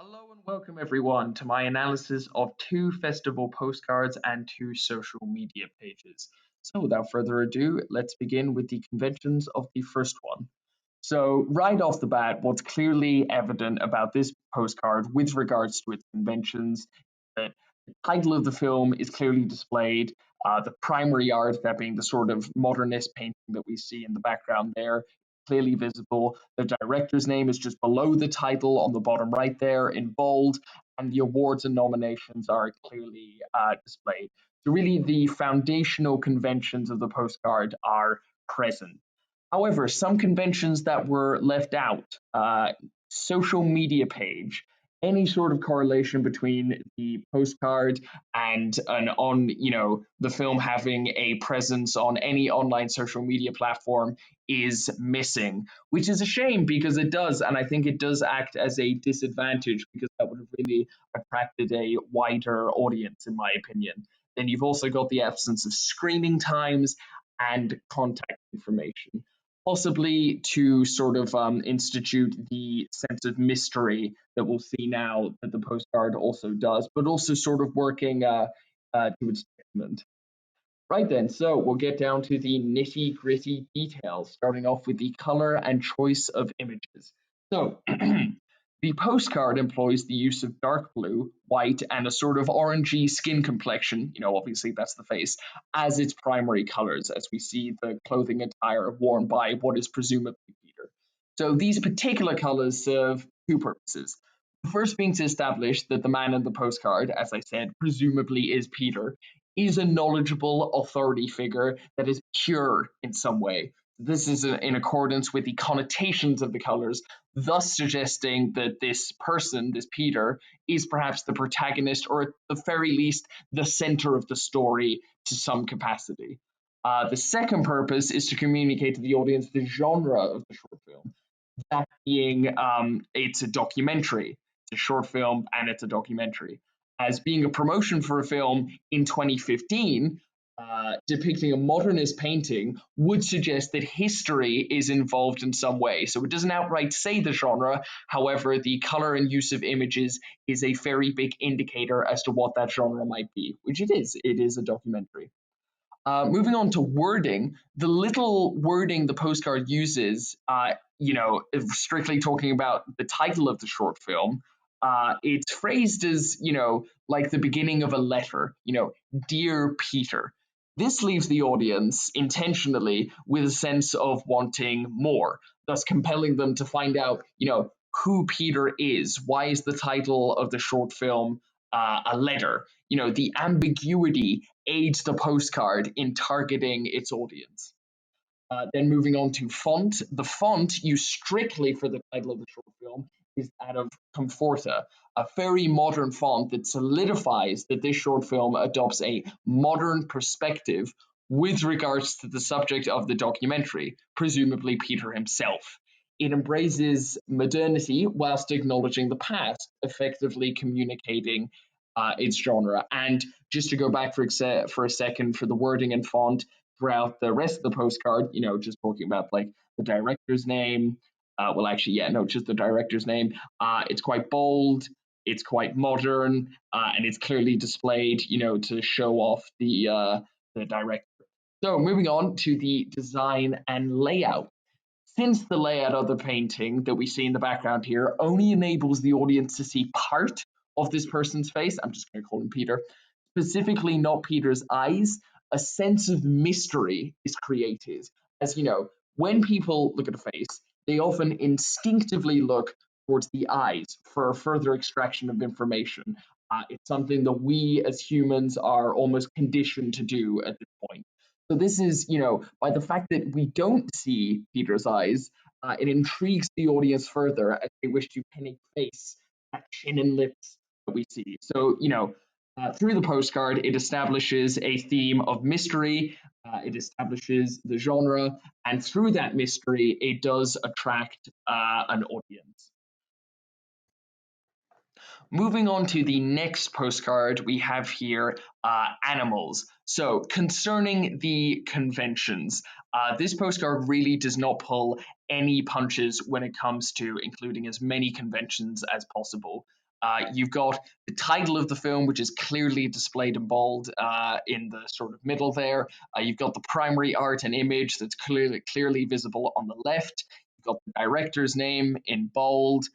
Hello and welcome everyone to my analysis of two festival postcards and two social media pages. So without further ado, let's begin with the conventions of the first one. So right off the bat, what's clearly evident about this postcard with regards to its conventions, that the title of the film is clearly displayed, the primary art, that being the sort of modernist painting that we see in the background there, clearly visible. The director's name is just below the title on the bottom right there in bold, and the awards and nominations are clearly displayed. So really the foundational conventions of the postcard are present. However, some conventions that were left out, social media page, any sort of correlation between the postcard and the film having a presence on any online social media platform is missing, which is a shame because it does, and I think it does act as a disadvantage because that would have really attracted a wider audience, in my opinion. Then you've also got the absence of screening times and contact information, possibly to sort of institute the sense of mystery that we'll see now that the postcard also does, but also sort of working to its detriment. Right then, so we'll get down to the nitty gritty details, starting off with the color and choice of images. So, the postcard employs the use of dark blue, white, and a sort of orangey skin complexion, obviously that's the face, as its primary colors, as we see the clothing attire worn by what is presumably Peter. So, these particular colors serve two purposes. The first being to establish that the man in the postcard, as I said, presumably is Peter, is a knowledgeable authority figure that is pure in some way. This is in accordance with the connotations of the colors, thus suggesting that this person, this Peter, is perhaps the protagonist or at the very least the center of the story to some capacity. The second purpose is to communicate to the audience the genre of the short film, that being it's a documentary, it's a short film, and it's a documentary. As being a promotion for a film in 2015, depicting a modernist painting would suggest that history is involved in some way. So it doesn't outright say the genre. However, the color and use of images is a very big indicator as to what that genre might be, which it is. It is a documentary. Moving on to wording, the little wording the postcard uses, if strictly talking about the title of the short film, it's phrased as, like the beginning of a letter, Dear Peter. This leaves the audience intentionally with a sense of wanting more, thus compelling them to find out, who Peter is. Why is the title of the short film a letter? The ambiguity aids the postcard in targeting its audience. Then moving on to font. The font used strictly for the title of the short film is that of Comforta, a very modern font that solidifies that this short film adopts a modern perspective with regards to the subject of the documentary, presumably Peter himself. It embraces modernity whilst acknowledging the past, effectively communicating its genre. And just to go back for a second for the wording and font throughout the rest of the postcard, just talking about like the director's name. Just the director's name. It's quite bold, it's quite modern, and it's clearly displayed, to show off the director. So moving on to the design and layout. Since the layout of the painting that we see in the background here only enables the audience to see part of this person's face, I'm just going to call him Peter, specifically not Peter's eyes, a sense of mystery is created. As when people look at a face, they often instinctively look towards the eyes for further extraction of information. It's something that we as humans are almost conditioned to do at this point. So this is, by the fact that we don't see Peter's eyes, it intrigues the audience further as they wish to face that chin and lips that we see. So, through the postcard, it establishes a theme of mystery, it establishes the genre, and through that mystery, it does attract an audience. Moving on to the next postcard, we have here animals. So, concerning the conventions, this postcard really does not pull any punches when it comes to including as many conventions as possible. You've got the title of the film, which is clearly displayed in bold in the sort of middle there. You've got the primary art and image that's clearly visible on the left. You've got the director's name in bold.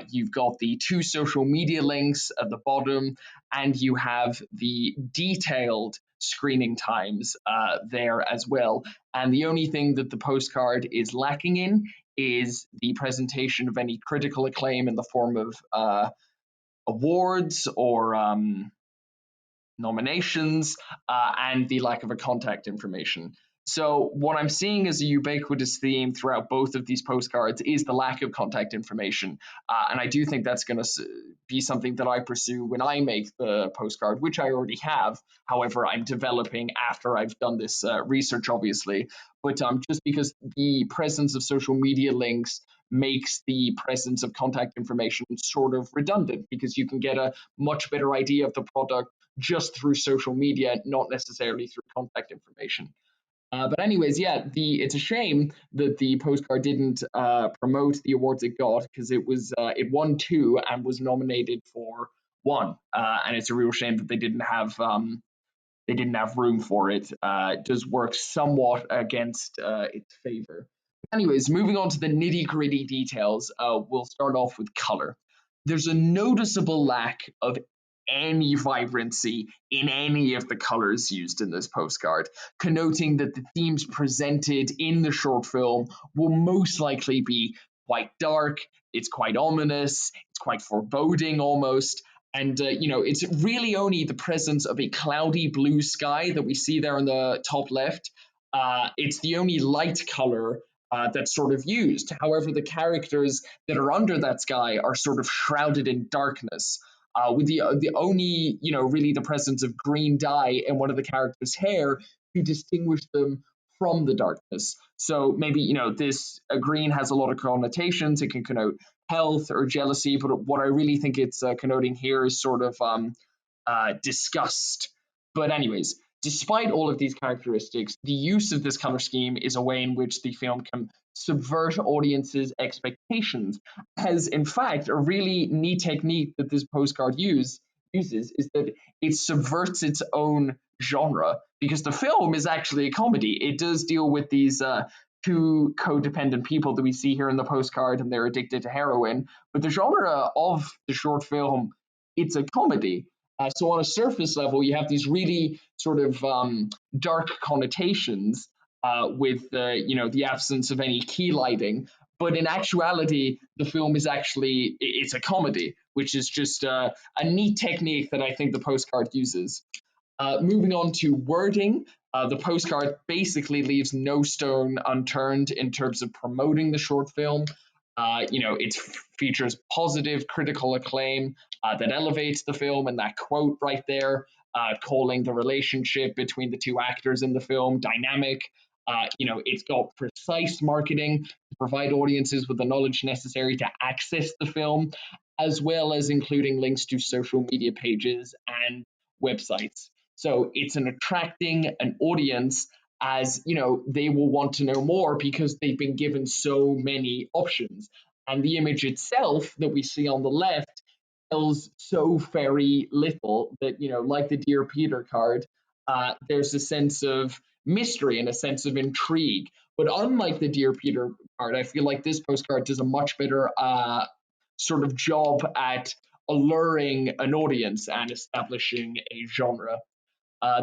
You've got the two social media links at the bottom, and you have the detailed screening times there as well. And the only thing that the postcard is lacking in is the presentation of any critical acclaim in the form of awards or nominations, and the lack of a contact information. So what I'm seeing as a ubiquitous theme throughout both of these postcards is the lack of contact information. And I do think that's going to be something that I pursue when I make the postcard, which I already have. However, I'm developing after I've done this research, obviously. But just because the presence of social media links makes the presence of contact information sort of redundant, because you can get a much better idea of the product just through social media, not necessarily through contact information. But anyways, yeah, it's a shame that the postcard didn't promote the awards it got, because it won two and was nominated for one, and it's a real shame that they didn't have room for it. It does work somewhat against its favor. Anyways, moving on to the nitty gritty details, we'll start off with color. There's a noticeable lack of any vibrancy in any of the colors used in this postcard, connoting that the themes presented in the short film will most likely be quite dark, it's quite ominous, it's quite foreboding almost. And, it's really only the presence of a cloudy blue sky that we see there in the top left. It's the only light color that's sort of used. However, the characters that are under that sky are sort of shrouded in darkness. With the only, really the presence of green dye in one of the characters' hair to distinguish them from the darkness. So maybe, this green has a lot of connotations. It can connote health or jealousy, but what I really think it's connoting here is sort of disgust. But anyways, despite all of these characteristics, the use of this color scheme is a way in which the film can subvert audiences' expectations. As in fact, a really neat technique that this postcard uses is that it subverts its own genre, because the film is actually a comedy. It does deal with these two codependent people that we see here in the postcard, and they're addicted to heroin. But the genre of the short film, it's a comedy. So on a surface level, you have these really sort of dark connotations with the absence of any key lighting. But in actuality, the film is actually it's a comedy, which is just a neat technique that I think the postcard uses. Moving on to wording, the postcard basically leaves no stone unturned in terms of promoting the short film. It features positive critical acclaim that elevates the film, and that quote right there, calling the relationship between the two actors in the film dynamic. It's got precise marketing to provide audiences with the knowledge necessary to access the film, as well as including links to social media pages and websites. So it's an attracting an audience, as they will want to know more because they've been given so many options. And the image itself that we see on the left tells so very little that, like the Dear Peter card, there's a sense of mystery and a sense of intrigue. But unlike the Dear Peter card, I feel like this postcard does a much better sort of job at alluring an audience and establishing a genre.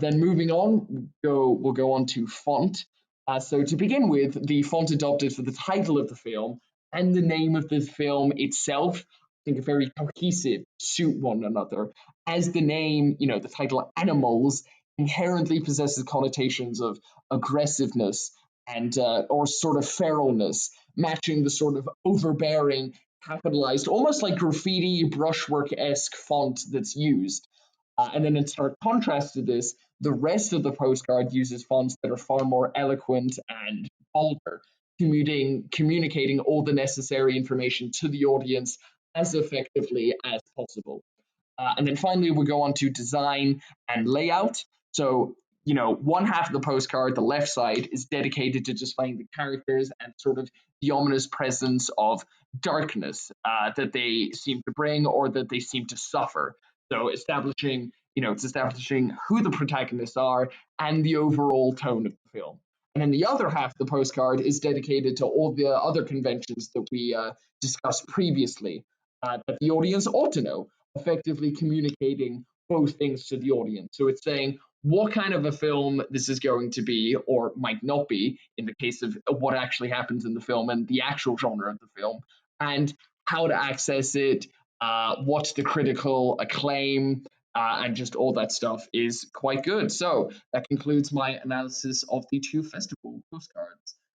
Then moving on, we'll go on to font. So to begin with, the font adopted for the title of the film and the name of the film itself, I think, are very cohesive, suit one another. As the name, the title Animals inherently possesses connotations of aggressiveness and or sort of feralness, matching the sort of overbearing, capitalized, almost like graffiti brushwork-esque font that's used. And then in stark contrast to this, the rest of the postcard uses fonts that are far more eloquent and bolder, communicating all the necessary information to the audience as effectively as possible. And then finally, we go on to design and layout. So, one half of the postcard, the left side, is dedicated to displaying the characters and sort of the ominous presence of darkness that they seem to bring or that they seem to suffer. So establishing, it's establishing who the protagonists are and the overall tone of the film. And then the other half of the postcard is dedicated to all the other conventions that we discussed previously that the audience ought to know, effectively communicating both things to the audience. So it's saying what kind of a film this is going to be, or might not be, in the case of what actually happens in the film and the actual genre of the film, and how to access it, what's the critical acclaim, and just all that stuff is quite good. So that concludes my analysis of the two festival postcards.